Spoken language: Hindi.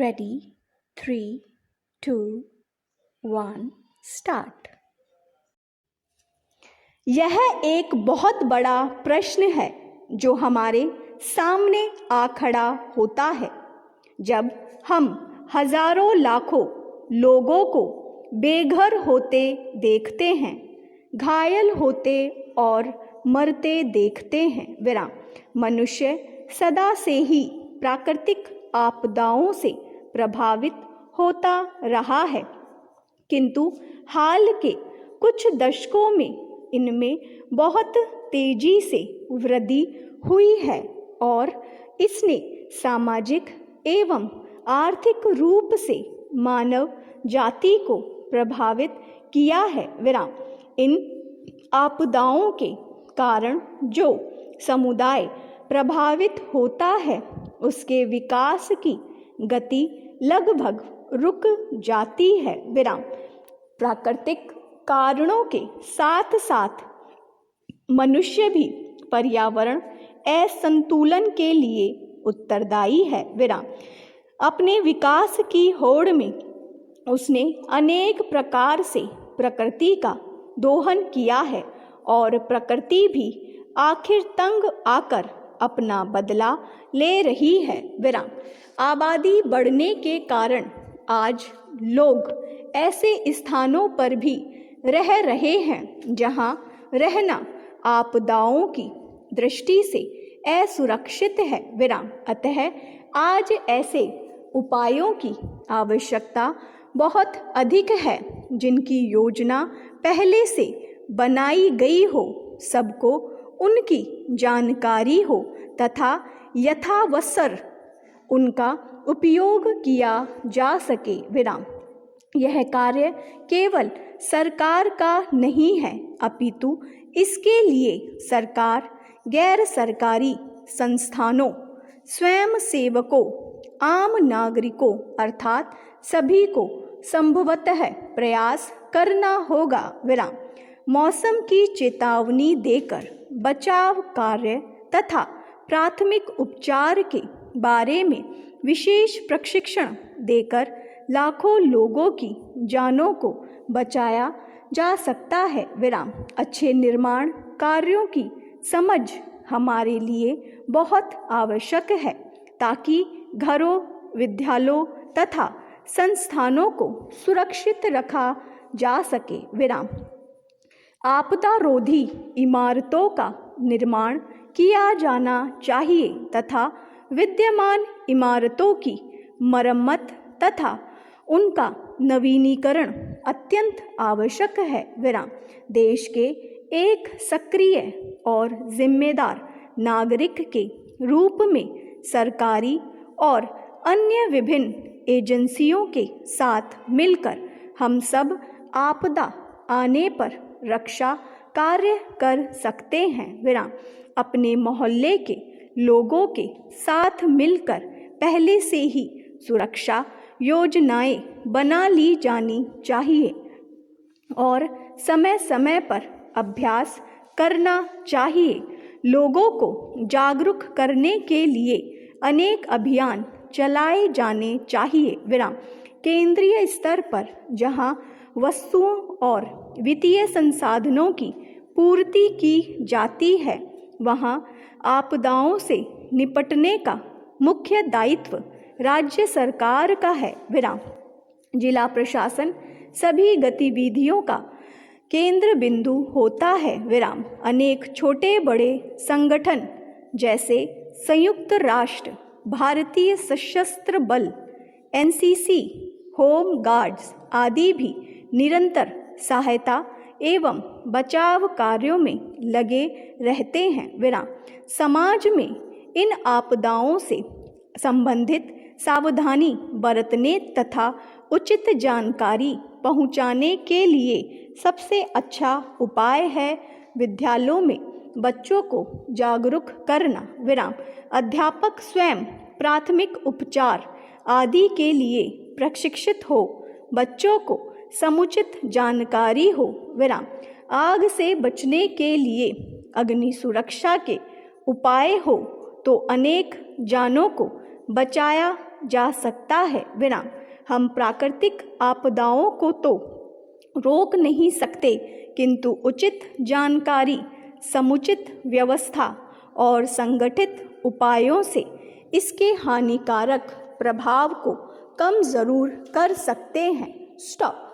Ready 3 2 1 start. यह एक बहुत बड़ा प्रश्न है जो हमारे सामने आ खड़ा होता है जब हम हजारों लाखों लोगों को बेघर होते देखते हैं, घायल होते और मरते देखते हैं। विराम। मनुष्य सदा से ही प्राकृतिक आपदाओं से प्रभावित होता रहा है, किंतु हाल के कुछ दशकों में इनमें बहुत तेजी से वृद्धि हुई है और इसने सामाजिक एवं आर्थिक रूप से मानव जाति को प्रभावित किया है। विराम। इन आपदाओं के कारण जो समुदाय प्रभावित होता है उसके विकास की गति लगभग रुक जाती है। विराम। प्राकृतिक कारणों के साथ साथ मनुष्य भी पर्यावरण असंतुलन के लिए उत्तरदायी है। विराम। अपने विकास की होड़ में उसने अनेक प्रकार से प्रकृति का दोहन किया है और प्रकृति भी आखिर तंग आकर अपना बदला ले रही है। विराम। आबादी बढ़ने के कारण आज लोग ऐसे स्थानों पर भी रह रहे हैं जहां रहना आपदाओं की दृष्टि से असुरक्षित है। विराम। अतः आज ऐसे उपायों की आवश्यकता बहुत अधिक है जिनकी योजना पहले से बनाई गई हो, सबको उनकी जानकारी हो तथा यथावसर उनका उपयोग किया जा सके। विराम। यह कार्य केवल सरकार का नहीं है, अपितु इसके लिए सरकार, गैर सरकारी संस्थानों, स्वयं सेवकों, आम नागरिकों अर्थात सभी को संभवतः प्रयास करना होगा। विराम। मौसम की चेतावनी देकर बचाव कार्य तथा प्राथमिक उपचार के बारे में विशेष प्रशिक्षण देकर लाखों लोगों की जानों को बचाया जा सकता है। विराम। अच्छे निर्माण कार्यों की समझ हमारे लिए बहुत आवश्यक है ताकि घरों, विद्यालयों तथा संस्थानों को सुरक्षित रखा जा सके। विराम। आपदा रोधी इमारतों का निर्माण किया जाना चाहिए तथा विद्यमान इमारतों की मरम्मत तथा उनका नवीनीकरण अत्यंत आवश्यक है। विराम। देश के एक सक्रिय और जिम्मेदार नागरिक के रूप में सरकारी और अन्य विभिन्न एजेंसियों के साथ मिलकर हम सब आपदा आने पर रक्षा कार्य कर सकते हैं। विराम। अपने मोहल्ले के लोगों के साथ मिलकर पहले से ही सुरक्षा योजनाएं बना ली जानी चाहिए और समय समय पर अभ्यास करना चाहिए। लोगों को जागरूक करने के लिए अनेक अभियान चलाए जाने चाहिए। विराम। केंद्रीय स्तर पर जहां वस्तुओं और वित्तीय संसाधनों की पूर्ति की जाती है वहां आपदाओं से निपटने का मुख्य दायित्व राज्य सरकार का है। विराम। जिला प्रशासन सभी गतिविधियों का केंद्र बिंदु होता है। विराम। अनेक छोटे बड़े संगठन जैसे संयुक्त राष्ट्र, भारतीय सशस्त्र बल, एनसीसी, होम गार्ड्स आदि भी निरंतर सहायता एवं बचाव कार्यों में लगे रहते हैं। विराम। समाज में इन आपदाओं से संबंधित सावधानी बरतने तथा उचित जानकारी पहुंचाने के लिए सबसे अच्छा उपाय है विद्यालयों में बच्चों को जागरूक करना। विराम। अध्यापक स्वयं प्राथमिक उपचार आदि के लिए प्रशिक्षित हो, बच्चों को समुचित जानकारी हो। विराम। आग से बचने के लिए अग्नि सुरक्षा के उपाय हो तो अनेक जानों को बचाया जा सकता है। विराम। हम प्राकृतिक आपदाओं को तो रोक नहीं सकते, किंतु उचित जानकारी, समुचित व्यवस्था और संगठित उपायों से इसके हानिकारक प्रभाव को कम ज़रूर कर सकते हैं। स्टॉप।